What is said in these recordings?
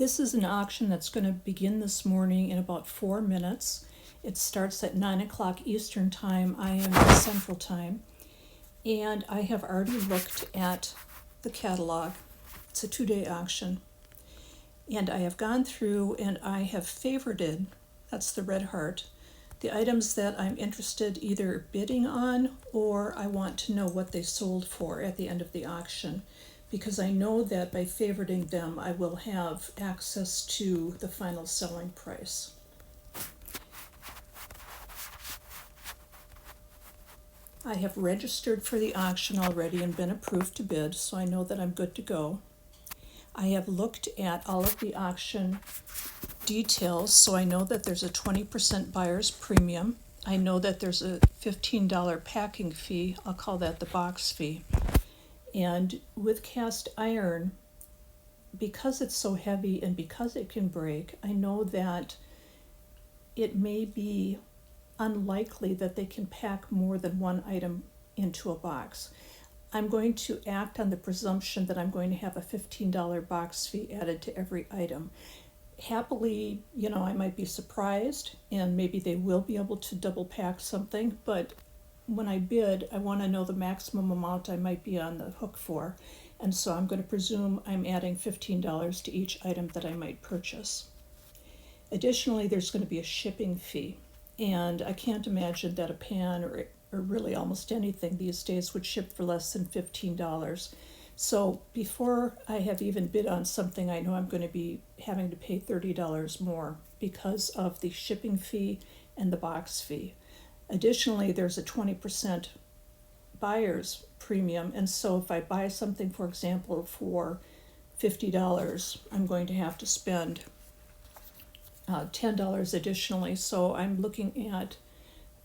This is an auction that's going to begin this morning in about 4 minutes. It starts at 9 o'clock Eastern Time. I am in Central Time. And I have already looked at the catalog. It's a 2-day auction. And I have gone through and I have favorited, that's the red heart, the items that I'm interested either bidding on or I want to know what they sold for at the end of the auction, because I know that by favoriting them I will have access to the final selling price. I have registered for the auction already and been approved to bid, so I know that I'm good to go. I have looked at all of the auction details, so I know that there's a 20% buyer's premium. I know that there's a $15 packing fee. I'll call that the box fee. And with cast iron, because it's so heavy and because it can break, I know that it may be unlikely that they can pack more than one item into a box. I'm going to act on the presumption that I'm going to have a $15 box fee added to every item. Happily, I might be surprised and maybe they will be able to double pack something, but when I bid, I want to know the maximum amount I might be on the hook for, and so I'm going to presume I'm adding $15 to each item that I might purchase. Additionally, there's going to be a shipping fee, and I can't imagine that a pan or really almost anything these days would ship for less than $15. So before I have even bid on something, I know I'm going to be having to pay $30 more because of the shipping fee and the box fee. Additionally, there's a 20% buyer's premium, and so if I buy something, for example, for $50, I'm going to have to spend $10 additionally. So I'm looking at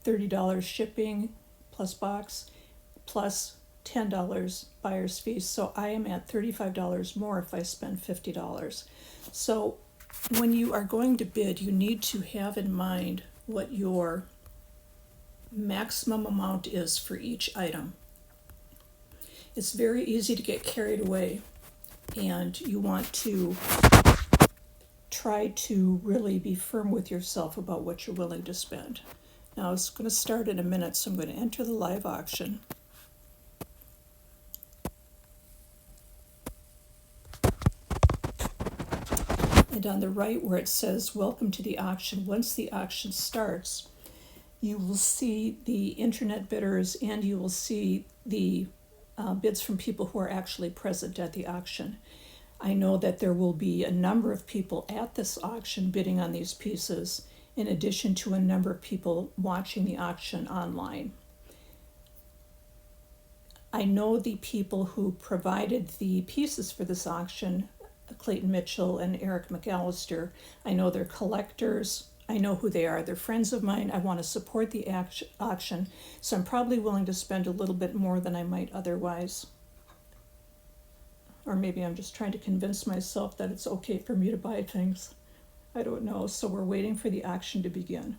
$30 shipping plus box plus $10 buyer's fees. So I am at $35 more if I spend $50. So when you are going to bid, you need to have in mind what your maximum amount is for each item. It's very easy to get carried away, and you want to try to really be firm with yourself about what you're willing to spend. Now it's going to start in a minute, so I'm going to enter the live auction. And on the right where it says welcome to the auction, once the auction starts, you will see the internet bidders and you will see the bids from people who are actually present at the auction. I know that there will be a number of people at this auction bidding on these pieces, in addition to a number of people watching the auction online. I know the people who provided the pieces for this auction, Clayton Mitchell and Eric McAllister. I know they're collectors. I know who they are. They're friends of mine. I want to support the auction, so I'm probably willing to spend a little bit more than I might otherwise. Or maybe I'm just trying to convince myself that it's okay for me to buy things. I don't know. So we're waiting for the auction to begin.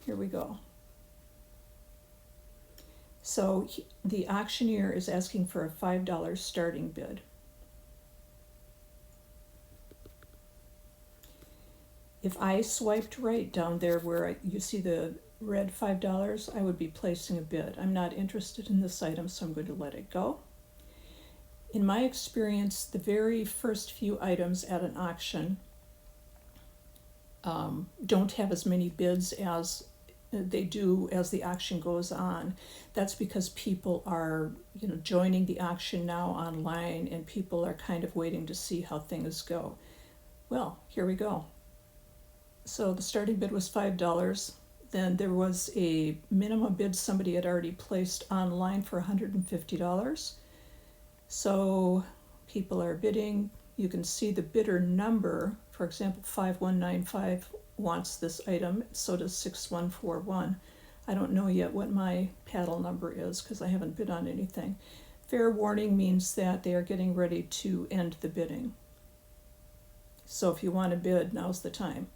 Here we go. So the auctioneer is asking for a $5 starting bid. If I swiped right down there where you see the red $5, I would be placing a bid. I'm not interested in this item, so I'm going to let it go. In my experience, the very first few items at an auction don't have as many bids as they do as the auction goes on. That's because people are, joining the auction now online, and people are kind of waiting to see how things go. Well, here we go. So the starting bid was $5. Then there was a minimum bid somebody had already placed online for $150. So people are bidding. You can see the bidder number. For example, 5195 wants this item, so does 6141. I don't know yet what my paddle number is because I haven't bid on anything. Fair warning means that they are getting ready to end the bidding. So if you want to bid, now's the time.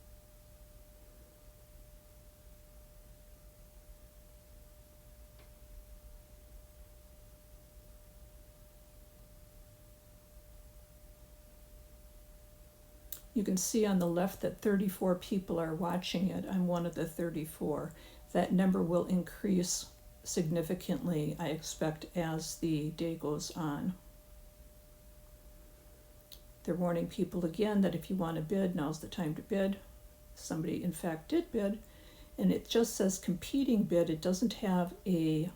You can see on the left that 34 people are watching it. I'm one of the 34. That number will increase significantly, I expect, as the day goes on. They're warning people again that if you want to bid, now's the time to bid. Somebody, in fact, did bid, and it just says competing bid. It doesn't have a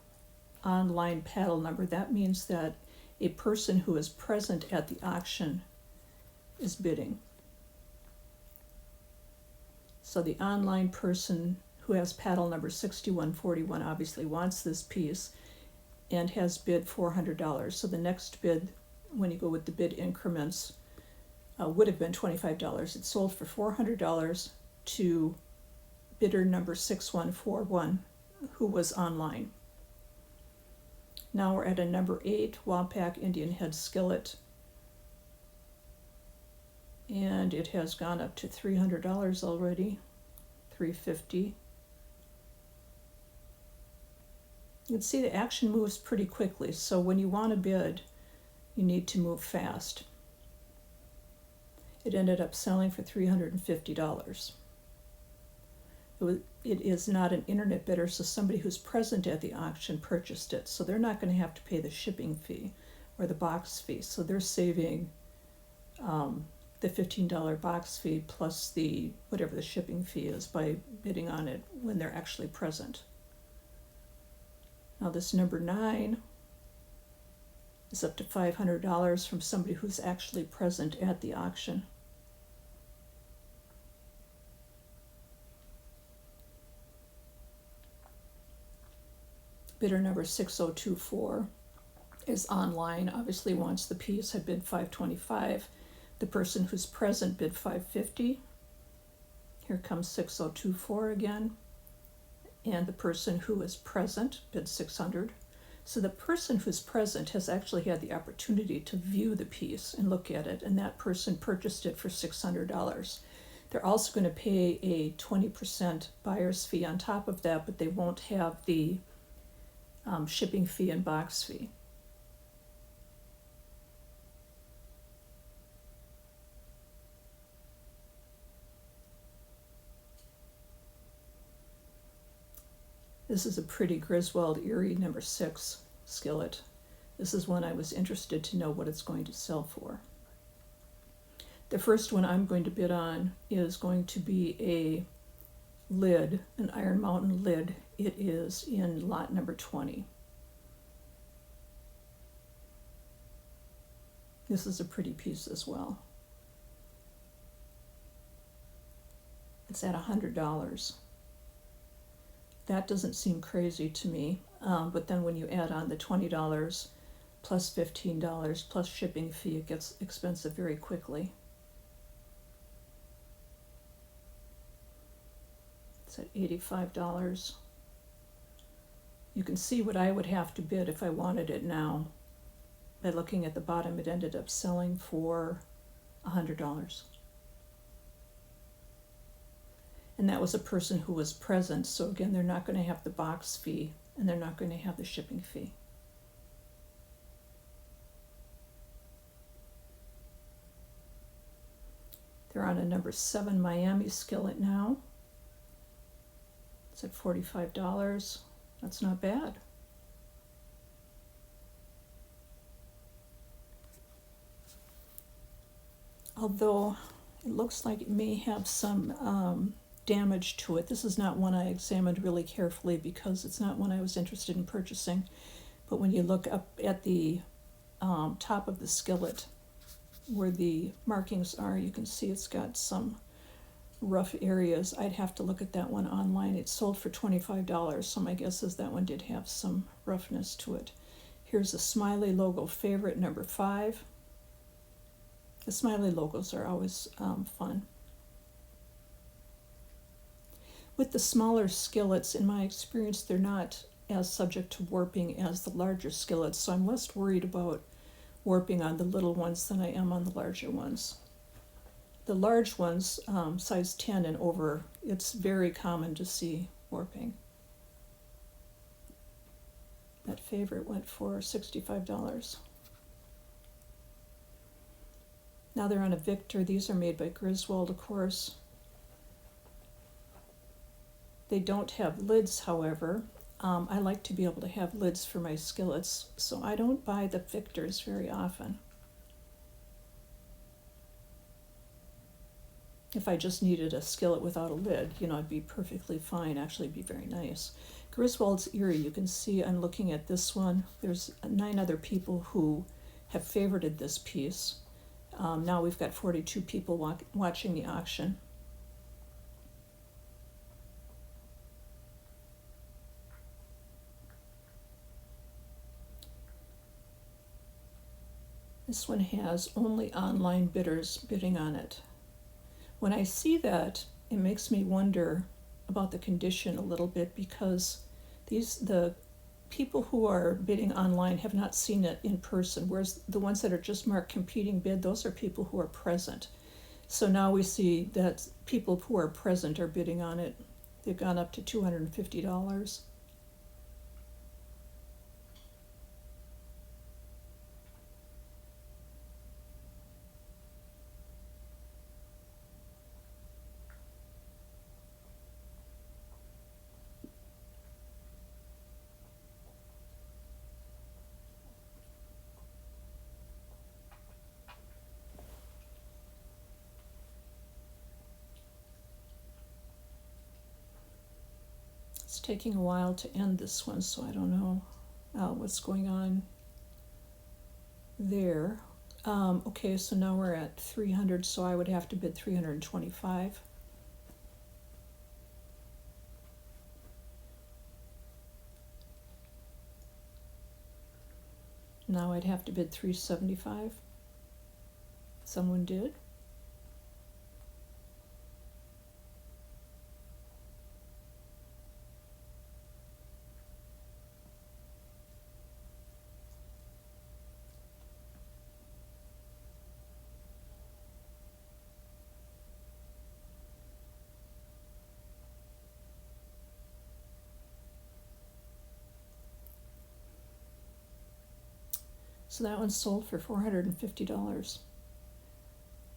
online paddle number. That means that a person who is present at the auction is bidding. So the online person who has paddle number 6141 obviously wants this piece and has bid $400. So the next bid, when you go with the bid increments, would have been $25. It sold for $400 to bidder number 6141, who was online. Now we're at a number 8, Wapak Indian Head Skillet. And it has gone up to $300 already, $350. You can see the action moves pretty quickly, so when you want to bid, you need to move fast. It ended up selling for $350. It is not an internet bidder, so somebody who's present at the auction purchased it, so they're not going to have to pay the shipping fee or the box fee, so they're saving the $15 box fee plus the whatever the shipping fee is by bidding on it when they're actually present. Now this number 9 is up to $500 from somebody who's actually present at the auction. Bidder number 6024 is online, obviously wants the piece, had bid $525. The person who's present bid $550. Here comes 6024 again. And the person who is present bid $600. So the person who's present has actually had the opportunity to view the piece and look at it, and that person purchased it for $600. They're also going to pay a 20% buyer's fee on top of that, but they won't have the shipping fee and box fee. This is a pretty Griswold Erie number 6 skillet. This is one I was interested to know what it's going to sell for. The first one I'm going to bid on is going to be a lid, an Iron Mountain lid. It is in lot number 20. This is a pretty piece as well. It's at $100. That doesn't seem crazy to me, but then when you add on the $20 plus $15 plus shipping fee, it gets expensive very quickly. It's at $85. You can see what I would have to bid if I wanted it now. By looking at the bottom, it ended up selling for $100. And that was a person who was present, so again, they're not going to have the box fee and they're not going to have the shipping fee. They're on a number 7 Miami skillet now. It's at $45. That's not bad. Although it looks like it may have some damage to it. This is not one I examined really carefully because it's not one I was interested in purchasing. But when you look up at the top of the skillet where the markings are, you can see it's got some rough areas. I'd have to look at that one online. It sold for $25, so my guess is that one did have some roughness to it. Here's a Smiley logo favorite, number 5. The Smiley logos are always fun. With the smaller skillets, in my experience, they're not as subject to warping as the larger skillets, so I'm less worried about warping on the little ones than I am on the larger ones. The large ones, size 10 and over, it's very common to see warping. That favorite went for $65. Now they're on a Victor. These are made by Griswold, of course. They don't have lids, however. I like to be able to have lids for my skillets, so I don't buy the Victors very often. If I just needed a skillet without a lid, it'd be perfectly fine. Actually, it'd be very nice. Griswold's Erie, you can see I'm looking at this one. There's 9 other people who have favorited this piece. Now we've got 42 people watching the auction. This one has only online bidders bidding on it. When I see that, it makes me wonder about the condition a little bit, because the people who are bidding online have not seen it in person, whereas the ones that are just marked competing bid, those are people who are present. So now we see that people who are present are bidding on it. They've gone up to $250. It's taking a while to end this one, so I don't know what's going on there. Okay, so now we're at 300, so I would have to bid 325. Now I'd have to bid 375. Someone did. So that one sold for $450.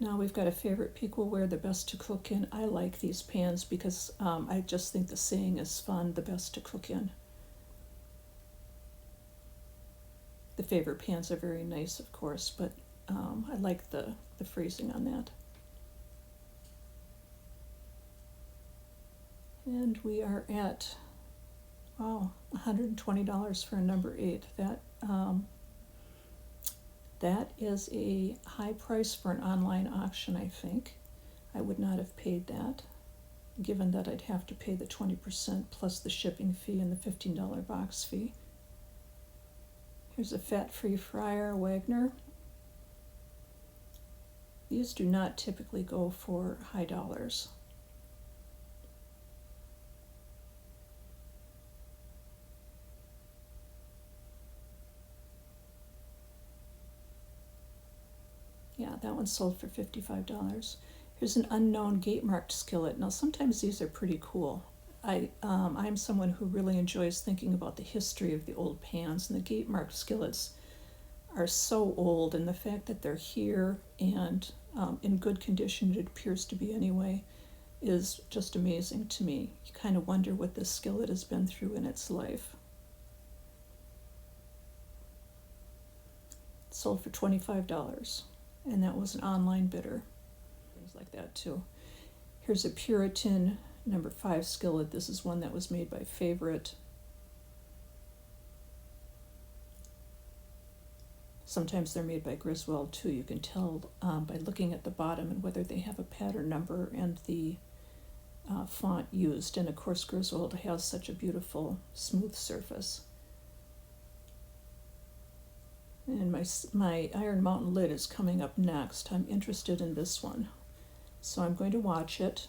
Now we've got a favorite Cookware, the best to cook in. I like these pans because I just think the saying is fun, the best to cook in. The favorite pans are very nice, of course, but I like the phrasing on that. And we are at, wow, $120 for a number 8. That is a high price for an online auction, I think. I would not have paid that, given that I'd have to pay the 20% plus the shipping fee and the $15 box fee. Here's a fat-free fryer, Wagner. These do not typically go for high dollars. Yeah, that one sold for $55. Here's an unknown gate-marked skillet. Now, sometimes these are pretty cool. I'm someone who really enjoys thinking about the history of the old pans, and the gate-marked skillets are so old, and the fact that they're here and in good condition, it appears to be anyway, is just amazing to me. You kind of wonder what this skillet has been through in its life. It sold for $25. And that was an online bidder. Things like that too. Here's a Puritan number 5 skillet. This is one that was made by Favorite. Sometimes they're made by Griswold too. You can tell by looking at the bottom and whether they have a pattern number and the font used. And of course Griswold has such a beautiful smooth surface. And my Iron Mountain lid is coming up next. I'm interested in this one. So I'm going to watch it,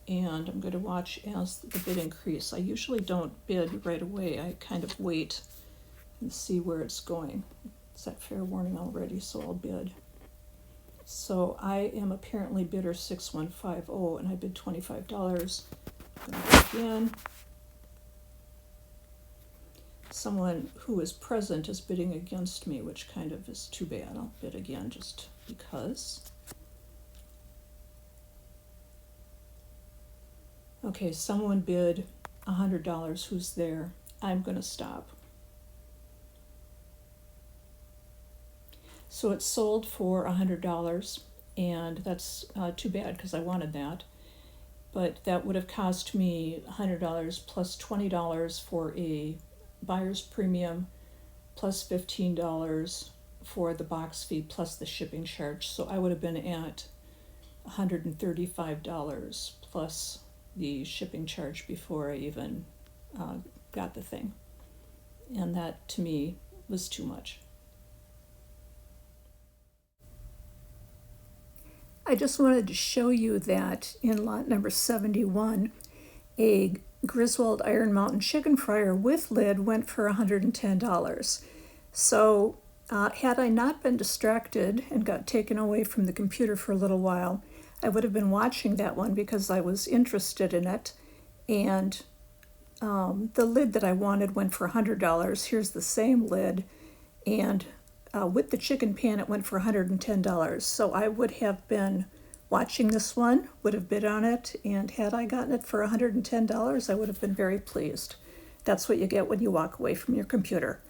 and I'm going to watch as the bid increase. I usually don't bid right away. I kind of wait and see where it's going. It's that fair warning already, so I'll bid. So I am apparently bidder 6150, and I bid $25. I'm going to bid again. Someone who is present is bidding against me, which kind of is too bad. I'll bid again just because, okay, someone bid $100. Who's there? I'm going to stop. So it sold for $100, and that's too bad because I wanted that. But that would have cost me $100 plus $20 for a buyer's premium, plus $15 for the box fee, plus the shipping charge. So I would have been at $135 plus the shipping charge before I even got the thing. And that, to me, was too much. I just wanted to show you that in lot number 71, a Griswold Iron Mountain chicken fryer with lid went for $110. So had I not been distracted and got taken away from the computer for a little while, I would have been watching that one because I was interested in it. And the lid that I wanted went for $100. Here's the same lid. And with the chicken pan, it went for $110. So I would have been watching this one, would have bid on it, and had I gotten it for $110, I would have been very pleased. That's what you get when you walk away from your computer.